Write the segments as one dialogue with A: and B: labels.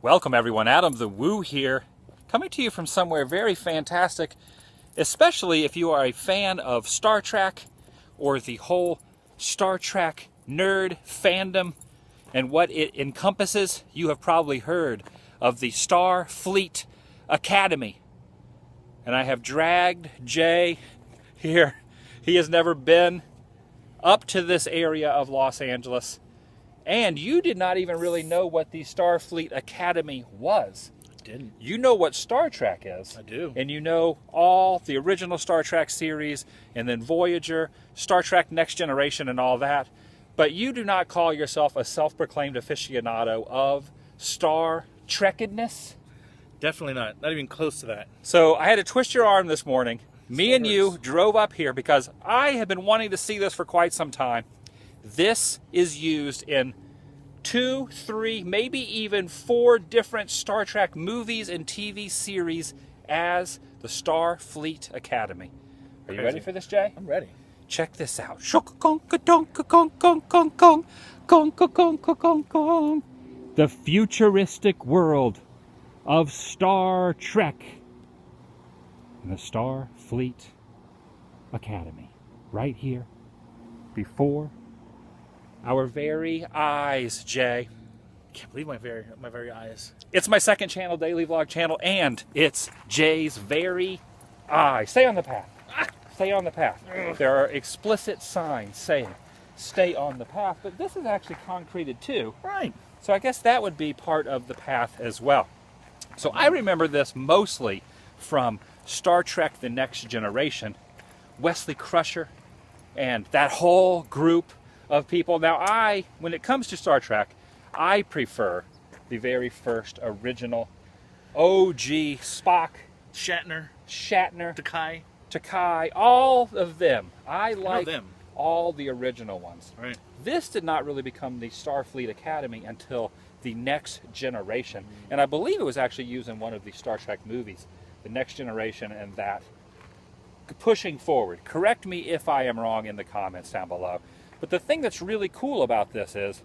A: Welcome everyone, Adam the Woo here, coming to you from somewhere very fantastic, especially if you are a fan of Star Trek or the whole Star Trek nerd fandom and what it encompasses. You have probably heard of the STARFLEET Academy. And I have dragged Jay here. He has never been up to this area of Los Angeles. And you did not even really know what the STARFLEET Academy was.
B: I didn't.
A: You know what Star Trek is.
B: I do.
A: And you know all the original Star Trek series, and then Voyager, Star Trek Next Generation, and all that. But you do not call yourself a self-proclaimed aficionado of Star Trekedness.
B: Definitely not. Not even close to that.
A: So I had to twist your arm this morning. Me and you drove up here because I have been wanting to see this for quite some time. This is used in 2, 3, maybe even 4 different Star Trek movies and TV series as the STARFLEET Academy. Are you ready for this, Jay?
B: I'm ready.
A: Check this out. The futuristic world of Star Trek and the STARFLEET Academy. Right here before our very eyes, Jay.
B: Can't believe my very eyes.
A: It's my second channel, daily vlog channel, and it's Jay's very eyes. Stay on the path. Stay on the path. There are explicit signs saying stay on the path, but this is actually concreted too.
B: Right.
A: So I guess that would be part of the path as well. So I remember this mostly from Star Trek The Next Generation, Wesley Crusher, and that whole group of people. Now when it comes to Star Trek, I prefer the very first original OG Spock,
B: Shatner,
A: Takai, all of them. I like
B: them.
A: all the original ones.
B: Right.
A: This did not really become the STARFLEET Academy until the Next Generation. And I believe it was actually used in one of the Star Trek movies, the Next Generation, and that pushing forward. Correct me if I am wrong in the comments down below. But the thing that's really cool about this is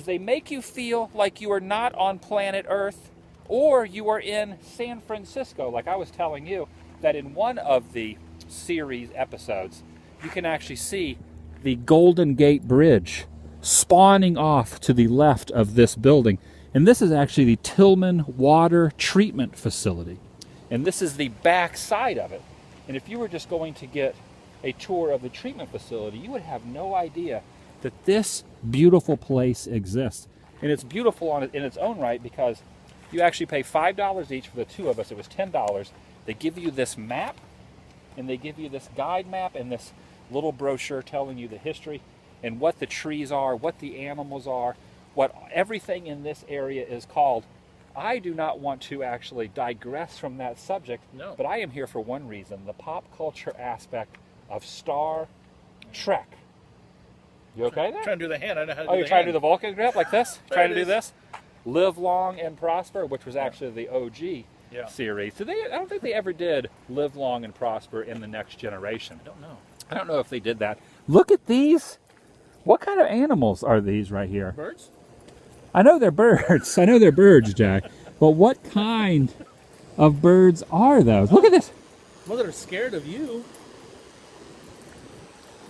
A: they make you feel like you are not on planet Earth or you are in San Francisco. Like I was telling you that in one of the series episodes, you can actually see the Golden Gate Bridge spawning off to the left of this building. And this is actually the Tillman Water Treatment Facility. And this is the back side of it. And if you were just going to get a tour of the treatment facility, you would have no idea that this beautiful place exists. And it's beautiful in its own right because you actually pay $5 each for the two of us. It was $10. They give you this map, and they give you this guide map and this little brochure telling you the history and what the trees are, what the animals are, what everything in this area is called. I do not want to actually digress from that subject,
B: no.
A: But I am here for one reason, the pop culture aspect of Star Trek. You okay there?
B: Trying to do the hand. I know how to do the hand.
A: Oh, you're trying to do the Vulcan grip like this? Trying to do
B: is.
A: this? Live Long and Prosper, which was actually the OG series. So I don't think they ever did Live Long and Prosper in the Next Generation.
B: I don't know.
A: I don't know if they did that. Look at these. What kind of animals are these right here?
B: Birds?
A: I know they're birds. I know they're birds, Jack. But what kind of birds are those? Look at this.
B: Well, they're scared of you.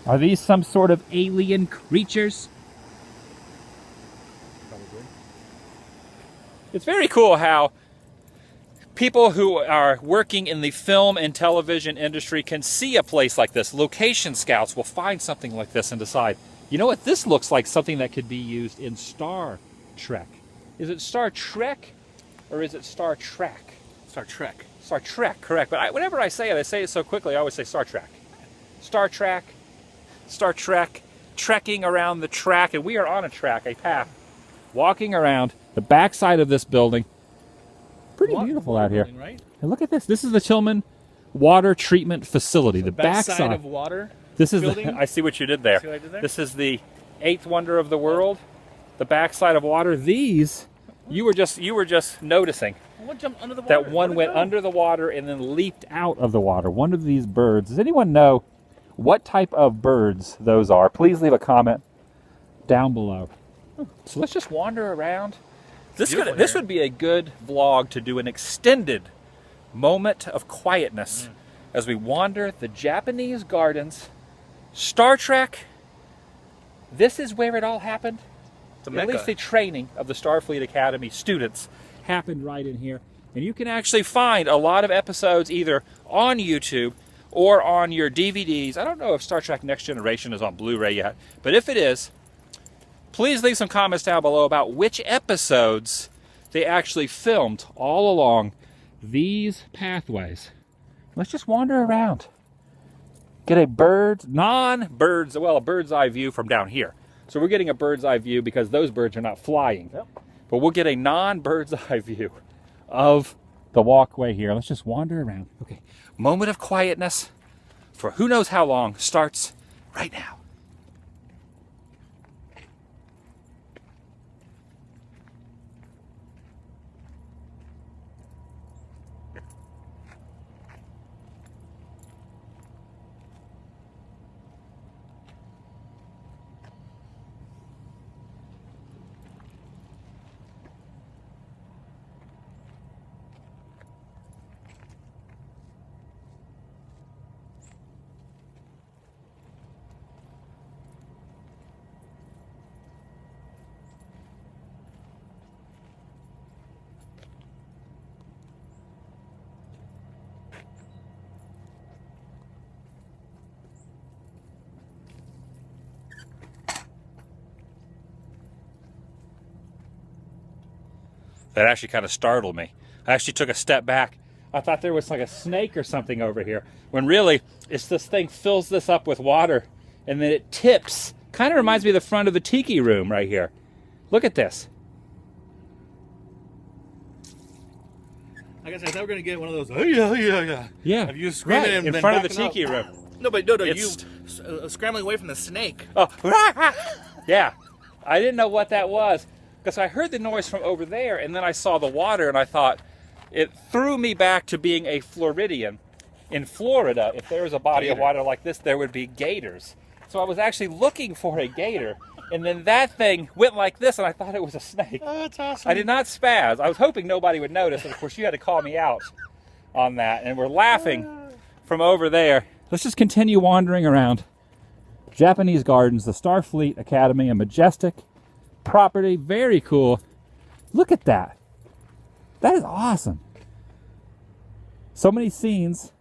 A: Are these some sort of alien creatures?
B: Probably.
A: It's very cool how people who are working in the film and television industry can see a place like this. Location scouts will find something like this and decide, you know what, this looks like something that could be used in Star Trek. Is it Star Trek or is it Star Trek?
B: Star Trek.
A: Star Trek, correct. But whenever I say it so quickly, I always say Star Trek. Star Trek, Star Trek, trekking around the track. And we are on a track, a path, walking around the backside of this building. Pretty beautiful out here.
B: Building, right?
A: And look at this. This is the Tillman Water Treatment Facility. The backside
B: of water.
A: This is
B: building.
A: I see what you did there.
B: See what I did there?
A: This is the 8th wonder of the world. The backside of water. These you were just noticing.
B: One jumped under the water.
A: That one went under the water and then leaped out of the water. One of these birds. Does anyone know what type of birds those are? Please leave a comment down below. So let's just wander around This would be a good vlog to do an extended moment of quietness as we wander the Japanese gardens. Star Trek. This is where it all happened. At least the training of the Starfleet Academy students happened right in here. And you can actually find a lot of episodes either on YouTube or on your DVDs. I don't know if Star Trek Next Generation is on Blu-ray yet, but if it is, please leave some comments down below about which episodes they actually filmed all along these pathways. Let's just wander around. Get a bird's eye view from down here. So we're getting a bird's eye view because those birds are not flying. Yep. But we'll get a non-bird's eye view of the walkway here. Let's just wander around. Okay, moment of quietness for who knows how long starts right now. That actually kind of startled me. I actually took a step back. I thought there was like a snake or something over here, when really it's this thing fills this up with water and then it tips. Kind of reminds me of the front of the tiki room right here. Look at this.
B: I guess I thought we were going to get one of those, oh yeah.
A: Yeah,
B: of you screaming
A: right,
B: and
A: in
B: then
A: front of the
B: backing
A: tiki
B: up.
A: room.
B: No, but no, you scrambling away from the snake.
A: Oh, yeah. I didn't know what that was because I heard the noise from over there and then I saw the water and I thought it threw me back to being a Floridian. In Florida, if there was a body of water like this, there would be gators. So I was actually looking for a gator and then that thing went like this and I thought it was a snake.
B: Oh, that's awesome.
A: I did not spaz. I was hoping nobody would notice, and of course you had to call me out on that, and we're laughing from over there. Let's just continue wandering around Japanese gardens, the Starfleet Academy, a majestic property, very cool. Look at that. That is awesome. So many scenes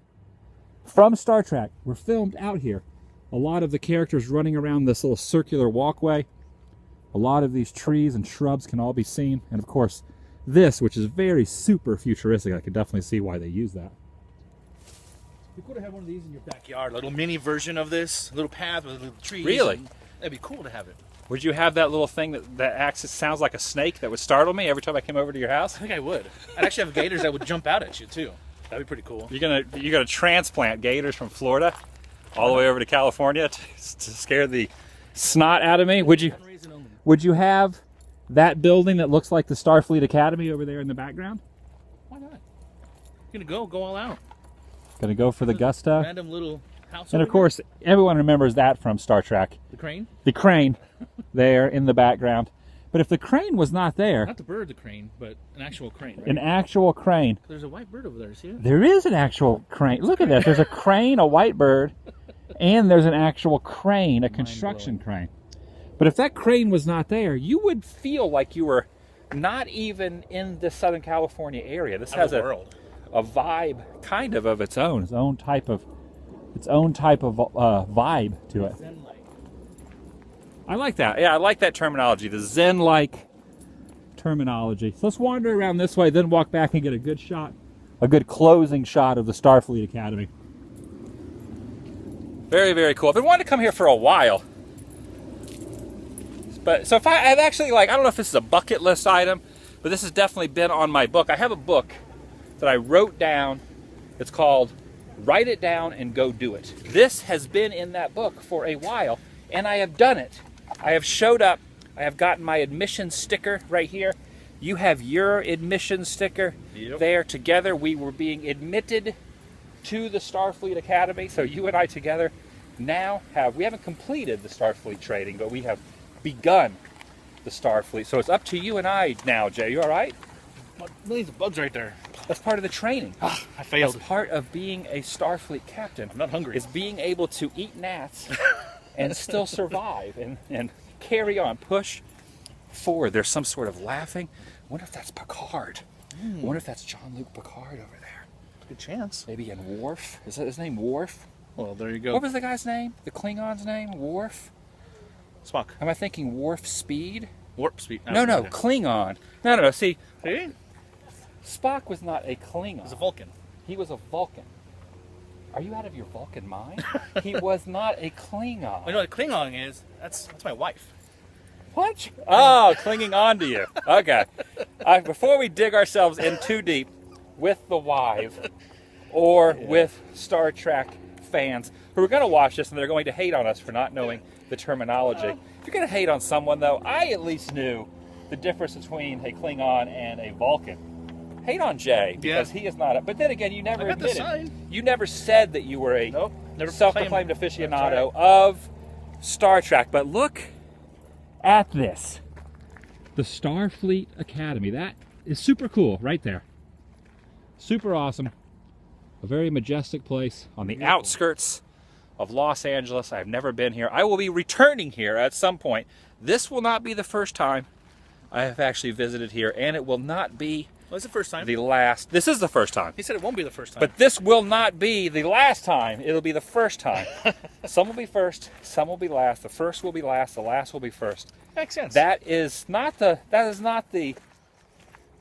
A: from Star Trek were filmed out here. A lot of the characters running around this little circular walkway. A lot of these trees and shrubs can all be seen. And of course, this, which is very super futuristic. I could definitely see why they use that.
B: You could have one of these in your backyard, a little mini version of this, a little path with little trees.
A: Really?
B: That'd be cool to have it.
A: Would you have that little thing that acts, it sounds like a snake that would startle me every time I came over to your house?
B: I think I would. I'd actually have gators that would jump out at you too. That'd be pretty cool.
A: You're gonna transplant gators from Florida all the way over to California to scare the snot out of me? Would you have that building that looks like the Starfleet Academy over there in the background?
B: Why not? You're gonna go all out.
A: Gonna go for the gusto.
B: Random little house.
A: And of course, everyone remembers that from Star Trek.
B: The crane?
A: The crane there in the background. But if the crane was not there...
B: Not the bird, the crane, but an actual crane, right?
A: An actual crane.
B: There's a white bird over there, see it?
A: There is an actual crane. Look at this. There's a crane, a white bird, and there's an actual crane, a construction crane. But if that crane was not there, you would feel like you were not even in the Southern California area. This has a vibe kind of its own type of vibe to it.
B: Zen-like.
A: I like that. Yeah, I like that terminology, the Zen-like terminology. So let's wander around this way, then walk back and get a good shot, a good closing shot of the Starfleet Academy. Very, very cool. I've been wanting to come here for a while. But so if I've actually, like, I don't know if this is a bucket list item, but this has definitely been on my book. I have a book that I wrote down. It's called Write It Down and Go Do It. This has been in that book for a while, and I have done it. I have showed up. I have gotten my admission sticker right here. You have your admission sticker there. Together we were being admitted to the Starfleet Academy. So you and I together now we haven't completed the Starfleet training, but we have begun the Starfleet. So it's up to you and I now, Jay. You all right?
B: Millions of bugs right there.
A: That's part of the training.
B: I failed.
A: That's part of being a Starfleet captain.
B: I'm not hungry.
A: Is being able to eat gnats and still survive and carry on, push forward. There's some sort of laughing. I wonder if that's Picard. I wonder if that's Jean-Luc Picard over there.
B: Good chance.
A: Maybe in Worf. Is that his name, Worf?
B: Well, there you go.
A: What was the guy's name? The Klingon's name? Worf?
B: Spock.
A: Am I thinking Worf Speed?
B: Warp speed.
A: No, Klingon. No. See,
B: See?
A: Spock was not a Klingon.
B: It's a Vulcan.
A: He was a Vulcan. Are you out of your Vulcan mind? He was not a Klingon.
B: I know what a Klingon is. That's my wife.
A: What? Oh, clinging on to you. Okay. Before we dig ourselves in too deep with the wife or with Star Trek fans who are going to watch this and they're going to hate on us for not knowing the terminology. If you're going to hate on someone, though, I at least knew the difference between a Klingon and a Vulcan. Hate on Jay because he is not a... But then again, you never admitted. You never said that you were a self-proclaimed aficionado of Star Trek. But look at this. The Starfleet Academy. That is super cool right there. Super awesome. A very majestic place on the outskirts of Los Angeles. I've never been here. I will be returning here at some point. This will not be the first time I have actually visited here, and it will not be
B: It's the first time.
A: the last. This is the first time.
B: He said it won't be the first time.
A: But this will not be the last time. It'll be the first time. Some will be first, some will be last. The first will be last, the last will be first.
B: Makes sense.
A: That is not the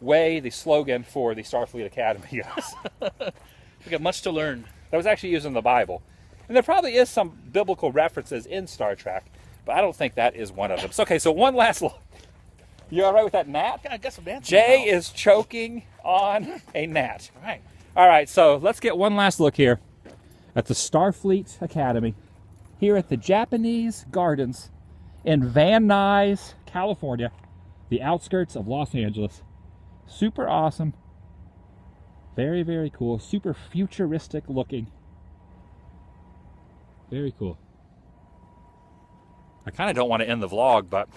A: way, the slogan for the Starfleet Academy is.
B: We got much to learn.
A: That was actually used in the Bible. And there probably is some biblical references in Star Trek, but I don't think that is one of them. So, okay, so one last look. You all right with that gnat?
B: I got some gnats.
A: Jay is choking on a gnat.
B: All right.
A: All right, so let's get one last look here at the Starfleet Academy here at the Japanese Gardens in Van Nuys, California, the outskirts of Los Angeles. Super awesome. Very, very cool. Super futuristic looking. Very cool. I kind of don't want to end the vlog, but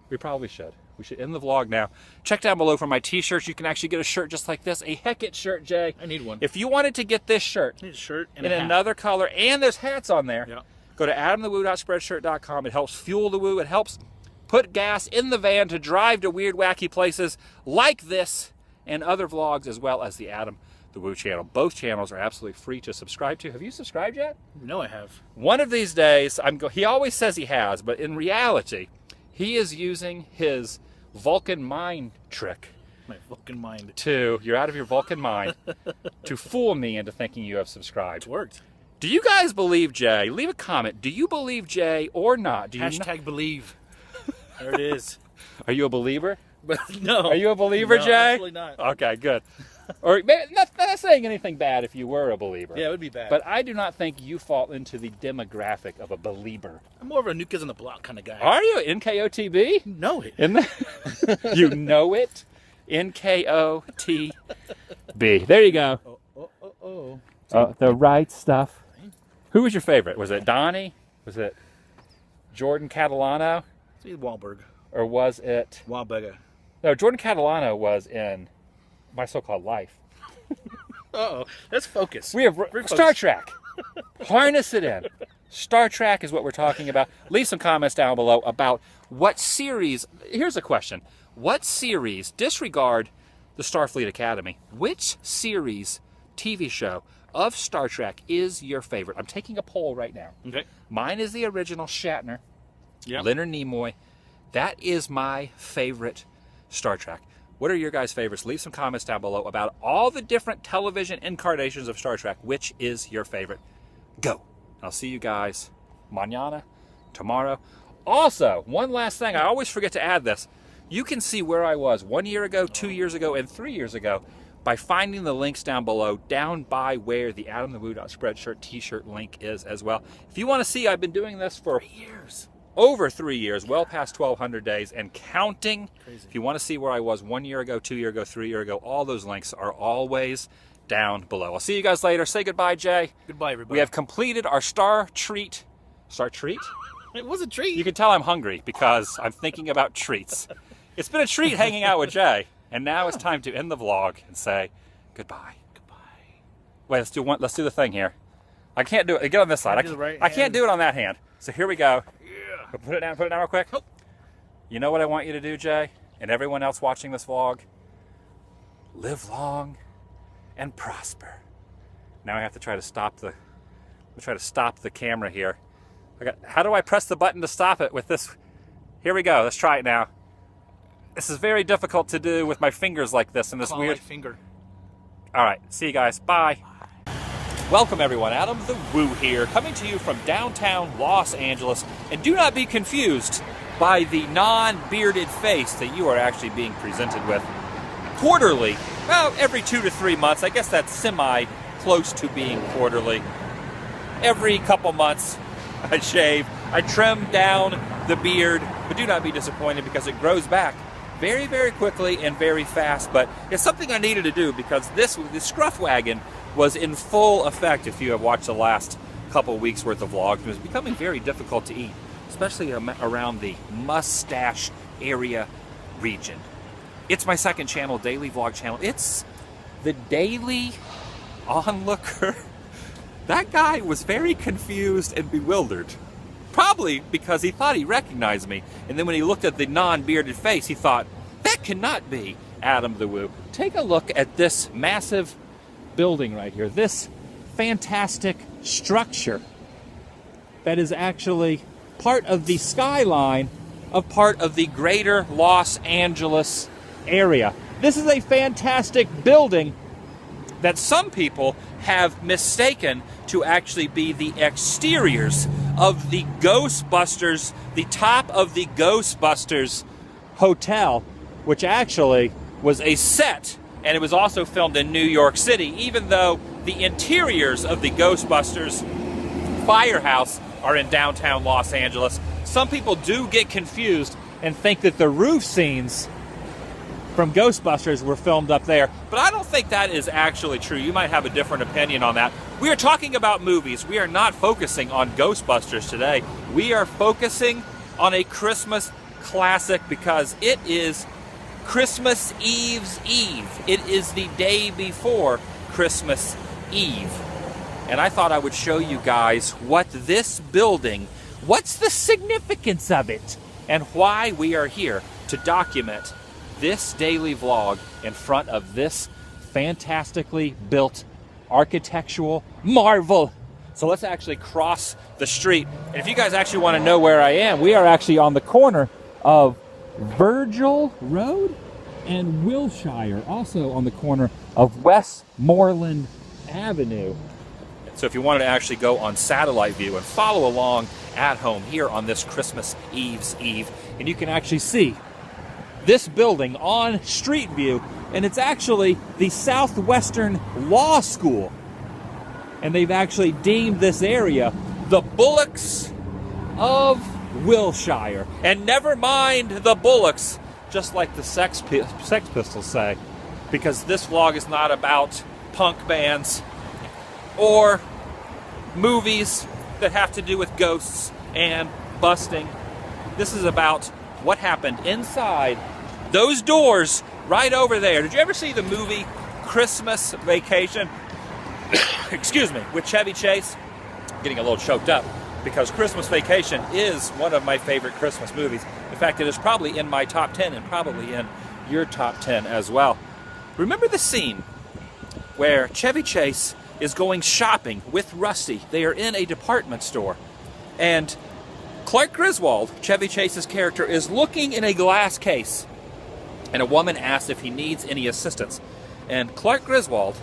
A: we probably should. We should end the vlog now. Check down below for my t-shirts. You can actually get a shirt just like this. A Heck-It shirt, Jay.
B: I need one.
A: If you wanted to get this shirt,
B: I need a shirt and
A: in
B: a hat.
A: another color, and there's hats on there,
B: Yeah.
A: go to adamthewoo.spreadshirt.com. It helps fuel the woo. It helps put gas in the van to drive to weird, wacky places like this and other vlogs, as well as the Adam the Woo channel. Both channels are absolutely free to subscribe to. Have you subscribed yet?
B: No, I have.
A: One of these days, he always says he has, but in reality, he is using his Vulcan mind trick.
B: My Vulcan mind.
A: You're out of your Vulcan mind, to fool me into thinking you have subscribed.
B: It worked.
A: Do you guys believe Jay? Leave a comment. Do you believe Jay or not?
B: Hashtag believe. There it is.
A: Are you a believer?
B: But no.
A: Are you a believer,
B: No,
A: Jay?
B: absolutely not.
A: Okay, good. Or not saying anything bad if you were a believer.
B: Yeah, it would be bad.
A: But I do not think you fall into the demographic of a belieber.
B: I'm more of a New Kids on the Block kind of guy.
A: Are you? NKOTB?
B: Know it.
A: You know it? NKOTB. There you go. The right stuff. Who was your favorite? Was it Donnie? Was it Jordan Catalano?
B: See Wahlberg.
A: Or was it...
B: Wahlberger.
A: No, Jordan Catalano was in My So-Called Life.
B: Uh-oh. Let's focus.
A: We have Star Trek. Harness it in. Star Trek is what we're talking about. Leave some comments down below about what series... Here's a question. What series, disregard the Starfleet Academy, which series, TV show of Star Trek is your favorite? I'm taking a poll right now.
B: Okay.
A: Mine is the original Shatner.
B: Yep.
A: Leonard Nimoy. That is my favorite Star Trek. What are your guys' favorites? Leave some comments down below about all the different television incarnations of Star Trek. Which is your favorite? Go. I'll see you guys mañana, tomorrow. Also, one last thing. I always forget to add this. You can see where I was 1 year ago, 2 years ago, and 3 years ago by finding the links down below, down by where the AdamTheWoo.Spreadshirt t-shirt link is as well. If you want to see, I've been doing this for years. Over 3 years, well past 1,200 days, and counting.
B: Crazy.
A: If you want to see where I was 1 year ago, 2 years ago, 3 years ago, all those links are always down below. I'll see you guys later. Say goodbye, Jay.
B: Goodbye, everybody.
A: We have completed our Star Treat.
B: It was a treat.
A: You can tell I'm hungry because I'm thinking about treats. It's been a treat hanging out with Jay, and now it's time to end the vlog and say goodbye.
B: Goodbye.
A: Wait, let's do the thing here. I can't do it. Get on this side. I can't do it on that hand. So here we go.
B: Yeah.
A: Put it down real quick.
B: Oh.
A: You know what I want you to do, Jay, and everyone else watching this vlog? Live long and prosper. Now I have to try to stop the camera here. How do I press the button to stop it with this? Here we go. Let's try it now. This is very difficult to do with my fingers like this and this weird
B: finger.
A: All right. See you guys. Bye. Welcome everyone. Adam the Woo here, coming to you from downtown Los Angeles. And do not be confused by the non-bearded face that you are actually being presented with. Quarterly, well, every 2 to 3 months. I guess that's semi-close to being quarterly. Every couple months, I shave. I trim down the beard, but do not be disappointed because it grows back very, very quickly and very fast. But it's something I needed to do because the scruff wagon was in full effect. If you have watched the last couple weeks worth of vlogs, it was becoming very difficult to eat, especially around the mustache area region. It's my second channel, daily vlog channel. It's the Daily Onlooker. That guy was very confused and bewildered. Probably because he thought he recognized me. And then when he looked at the non-bearded face, he thought, that cannot be Adam the Woo. Take a look at this massive building right here. This fantastic structure that is actually part of the skyline of part of the greater Los Angeles area. This is a fantastic building that some people have mistaken to actually be the exteriors of the Ghostbusters, the top of the Ghostbusters hotel, which actually was a set, and it was also filmed in New York City, even though the interiors of the Ghostbusters firehouse are in downtown Los Angeles. Some people do get confused and think that the roof scenes from Ghostbusters were filmed up there, but I don't think that is actually true. You might have a different opinion on that. We are talking about movies. We are not focusing on Ghostbusters today. We are focusing on a Christmas classic because it is Christmas Eve's Eve. It is the day before Christmas Eve. And I thought I would show you guys what this building, what's the significance of it, and why we are here to document this daily vlog in front of this fantastically built architectural marvel. So let's actually cross the street. And if you guys actually want to know where I am, we are actually on the corner of Virgil Road and Wilshire, also on the corner of Westmoreland Avenue. So if you wanted to actually go on satellite view and follow along at home here on this Christmas Eve's Eve, and you can actually see this building on street view, and it's actually the Southwestern Law School. And they've actually deemed this area the Bullocks of Wilshire. And never mind the Bullocks, just like the Sex Pistols say, because this vlog is not about punk bands or movies that have to do with ghosts and busting. This is about what happened inside those doors right over there. Did you ever see the movie Christmas Vacation? Excuse me, with Chevy Chase? I'm getting a little choked up because Christmas Vacation is one of my favorite Christmas movies. In fact, it is probably in my top 10 and probably in your top 10 as well. Remember the scene where Chevy Chase is going shopping with Rusty? They are in a department store, and Clark Griswold, Chevy Chase's character, is looking in a glass case, and a woman asks if he needs any assistance. And Clark Griswold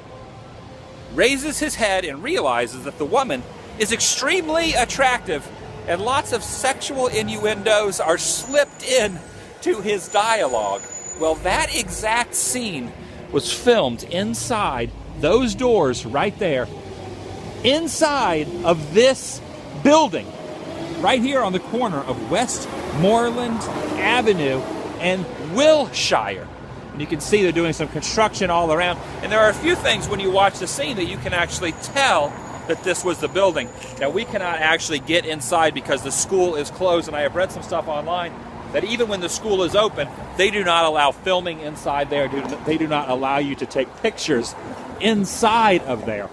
A: raises his head and realizes that the woman is extremely attractive, and lots of sexual innuendos are slipped in to his dialogue. Well, that exact scene was filmed inside those doors right there, inside of this building, right here on the corner of Westmoreland Avenue and Wilshire. And you can see they're doing some construction all around. And there are a few things when you watch the scene that you can actually tell that this was the building. Now, we cannot actually get inside because the school is closed, and I have read some stuff online that even when the school is open, they do not allow filming inside there. They do not allow you to take pictures inside of there.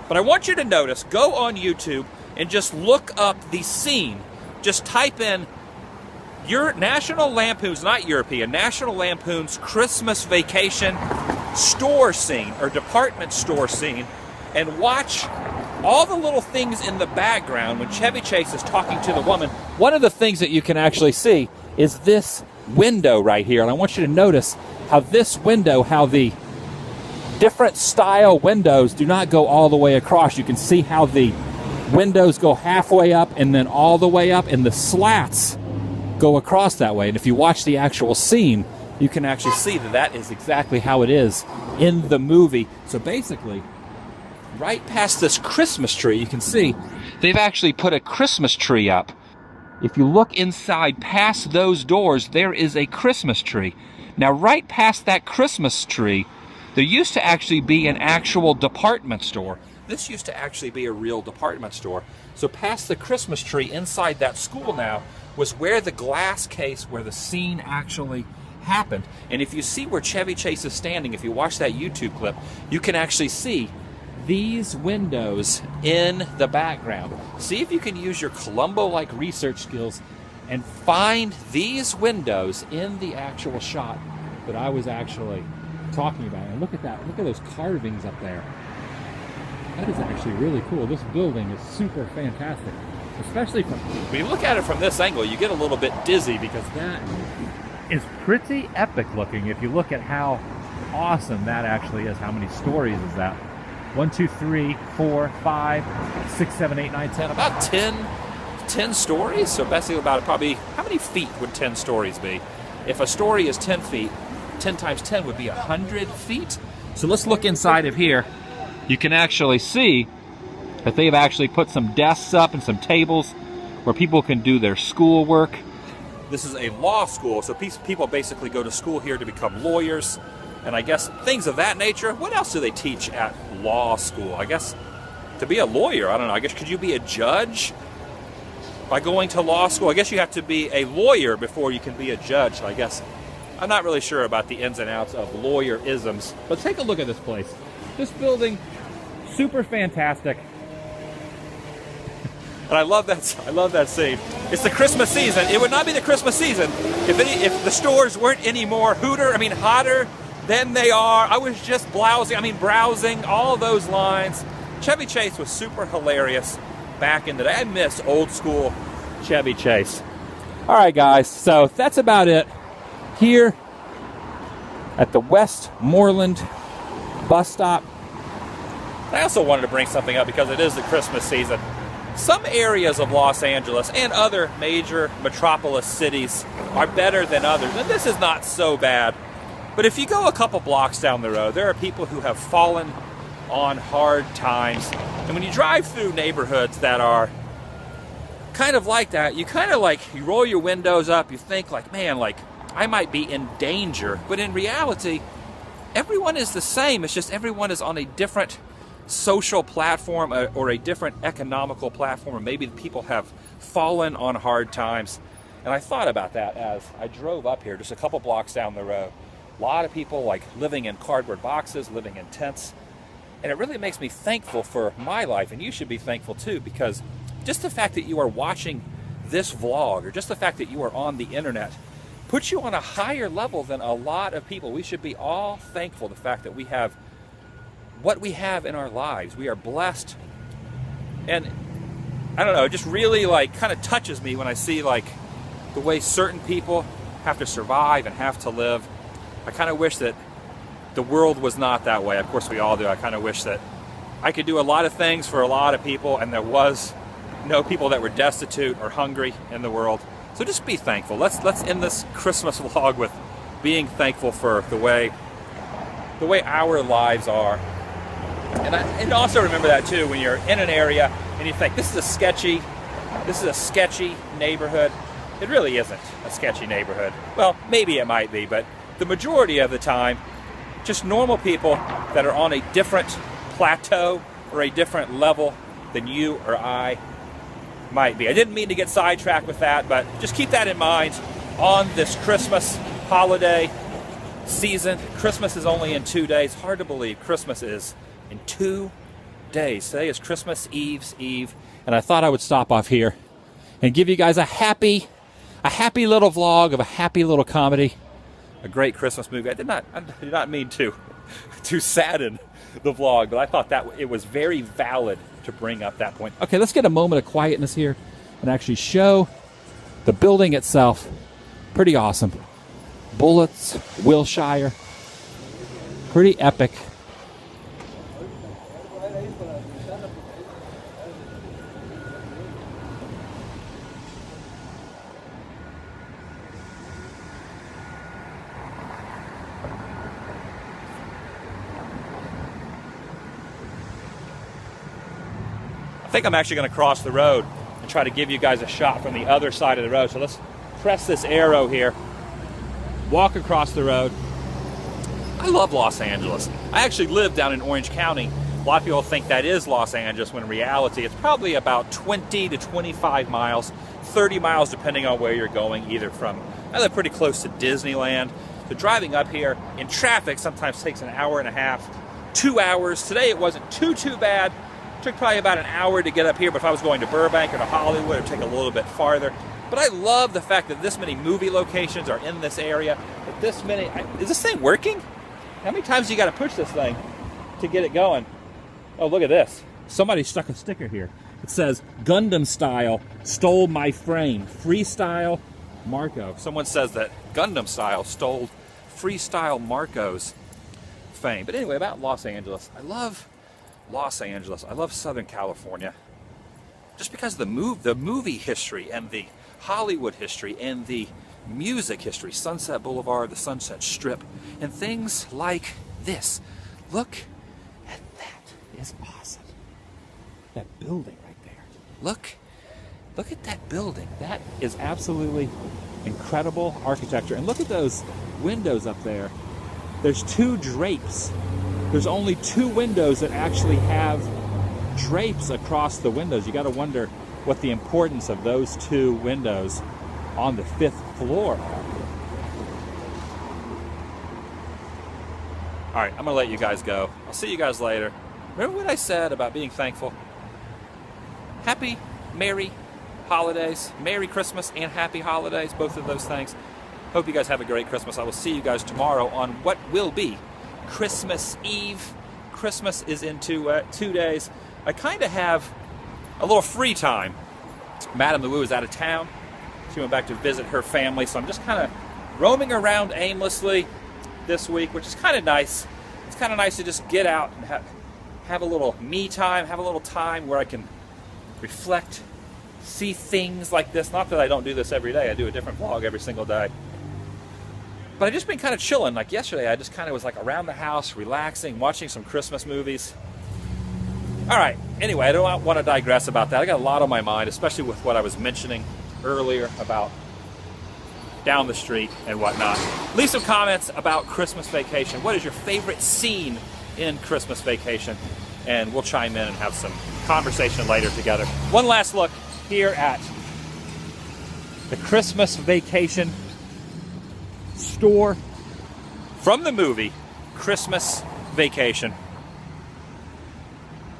A: But I want you to notice, go on YouTube and just look up the scene. Just type in your National Lampoon's, not European, National Lampoon's Christmas Vacation store scene or department store scene, and watch all the little things in the background when Chevy Chase is talking to the woman. One of the things that you can actually see is this window right here. And I want you to notice how this window, how the different style windows do not go all the way across. You can see how the windows go halfway up and then all the way up, and the slats go across that way. And if you watch the actual scene, you can actually see that that is exactly how it is in the movie. So basically, right past this Christmas tree, you can see they've actually put a Christmas tree up. If you look inside past those doors, there is a Christmas tree. Now, right past that Christmas tree, there used to actually be an actual department store. This used to actually be a real department store. So past the Christmas tree inside that school now was where the glass case where the scene actually happened. And if you see where Chevy Chase is standing, if you watch that YouTube clip, you can actually see these windows in the background. See if you can use your Columbo-like research skills and find these windows in the actual shot that I was actually talking about. And look at that. Look at those carvings up there. That is actually really cool. This building is super fantastic. Especially when you look at it from this angle, you get a little bit dizzy because that is pretty epic looking if you look at how awesome that actually is. How many stories is that? 1, 2, 3, 4, 5, 6, 7, 8, 9, 10. About 10 stories. So basically about probably, how many feet would 10 stories be? If a story is 10 feet, 10 times 10 would be 100 feet. So let's look inside of here. You can actually see that they've actually put some desks up and some tables where people can do their schoolwork. This is a law school, so people basically go to school here to become lawyers, and I guess things of that nature. What else do they teach at law school? I guess to be a lawyer, I don't know. I guess could you be a judge by going to law school? I guess you have to be a lawyer before you can be a judge. So I guess I'm not really sure about the ins and outs of lawyer-isms. But take a look at this place. This building, super fantastic. And I love that scene. It's the Christmas season. It would not be the Christmas season if the stores weren't any more hotter than they are. I was just browsing all those lines. Chevy Chase was super hilarious back in the day. I miss old school Chevy Chase. All right, guys. So that's about it here at the Westmoreland bus stop. I also wanted to bring something up because it is the Christmas season. Some areas of Los Angeles and other major metropolis cities are better than others, and this is not so bad. But if you go a couple blocks down the road, there are people who have fallen on hard times. And when you drive through neighborhoods that are kind of like that, you roll your windows up, you think like, man, like I might be in danger. But in reality, everyone is the same. It's just everyone is on a different social platform or a different economical platform, or maybe people have fallen on hard times. And I thought about that as I drove up here just a couple blocks down the road. A lot of people like living in cardboard boxes, living in tents, and it really makes me thankful for my life, and you should be thankful too, because just the fact that you are watching this vlog, or just the fact that you are on the internet, puts you on a higher level than a lot of people. We should be all thankful the fact that we have what we have in our lives. We are blessed. And I don't know, it just really kind of touches me when I see the way certain people have to survive and have to live. I kind of wish that the world was not that way. Of course we all do. I kind of wish that I could do a lot of things for a lot of people and there was no people that were destitute or hungry in the world. So just be thankful. Let's end this Christmas vlog with being thankful for the way our lives are. And also remember that too when you're in an area and you think this is a sketchy neighborhood. It really isn't a sketchy neighborhood. Well, maybe it might be, but the majority of the time, just normal people that are on a different plateau or a different level than you or I might be. I didn't mean to get sidetracked with that, but just keep that in mind on this Christmas holiday season. Christmas is only in 2 days. Hard to believe Christmas is in 2 days. Today is Christmas Eve's Eve, and I thought I would stop off here and give you guys a happy little vlog of a happy little comedy, a great Christmas movie. I did not mean to sadden the vlog, but I thought that it was very valid to bring up that point. Okay, let's get a moment of quietness here and actually show the building itself. Pretty awesome. Bullets, Wilshire, pretty epic. I think I'm actually going to cross the road and try to give you guys a shot from the other side of the road. So let's press this arrow here, walk across the road. I love Los Angeles. I actually live down in Orange County. A lot of people think that is Los Angeles when in reality it's probably about 20 to 25 miles, 30 miles depending on where you're going, either from, I live pretty close to Disneyland. So driving up here in traffic sometimes takes an hour and a half, 2 hours. Today it wasn't too bad. It took probably about an hour to get up here, but if I was going to Burbank or to Hollywood, it would take a little bit farther. But I love the fact that this many movie locations are in this area. That this many, is this thing working? How many times do you got to push this thing to get it going? Oh, look at this. Somebody stuck a sticker here. It says, Gundam style, stole my frame. Freestyle Marco. Someone says that Gundam style stole Freestyle Marco's fame. But anyway, about Los Angeles. I love Los Angeles. I love Southern California. Just because the movie history and the Hollywood history and the music history, Sunset Boulevard, the Sunset Strip, and things like this. Look at that. It's awesome. That building right there. Look at that building. That is absolutely incredible architecture. And look at those windows up there. There's 2 drapes. There's only 2 windows that actually have drapes across the windows. You got to wonder what the importance of those 2 windows on the 5th floor are. All right, I'm gonna let you guys go. I'll see you guys later. Remember what I said about being thankful? Happy, Merry holidays, Merry Christmas and Happy Holidays, both of those things. Hope you guys have a great Christmas. I will see you guys tomorrow on what will be Christmas Eve. Christmas is in 2 days. I kind of have a little free time. Madame LeWoo is out of town. She went back to visit her family, so I'm just kind of roaming around aimlessly this week, which is kind of nice. It's kind of nice to just get out and have a little me time, have a little time where I can reflect, see things like this. Not that I don't do this every day. I do a different vlog every single day. But I've just been kind of chilling. Like yesterday, I just kind of was like around the house, relaxing, watching some Christmas movies. All right, anyway, I don't want to digress about that. I got a lot on my mind, especially with what I was mentioning earlier about down the street and whatnot. Leave some comments about Christmas Vacation. What is your favorite scene in Christmas Vacation? And we'll chime in and have some conversation later together. One last look here at the Christmas Vacation store from the movie Christmas Vacation.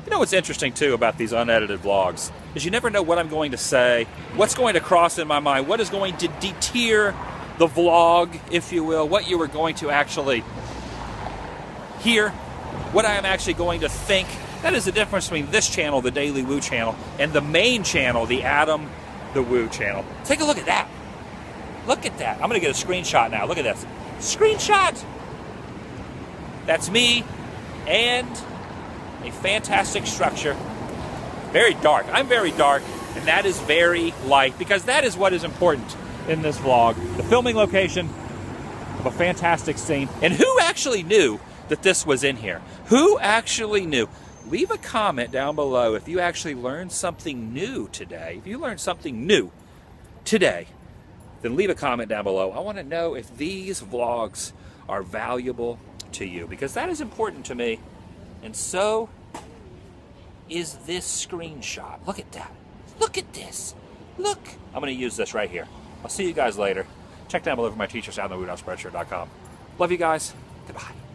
A: You know what's interesting too about these unedited vlogs is you never know what I'm going to say, what's going to cross in my mind, what is going to deter the vlog, if you will, what you are going to actually hear, what I am actually going to think. That is the difference between this channel, the Daily Woo channel, and the main channel, the Adam the Woo channel. Take a look at that. Look at that. I'm going to get a screenshot now. Look at this. Screenshot! That's me and a fantastic structure. Very dark. I'm very dark, and that is very light, because that is what is important in this vlog. The filming location of a fantastic scene. And who actually knew that this was in here? Who actually knew? Leave a comment down below if you actually learned something new today. If you learned something new today, then leave a comment down below. I want to know if these vlogs are valuable to you, because that is important to me. And so is this screenshot. Look at that. Look at this. Look. I'm going to use this right here. I'll see you guys later. Check down below for my t-shirts out on the Spreadshirt.com. Love you guys. Goodbye.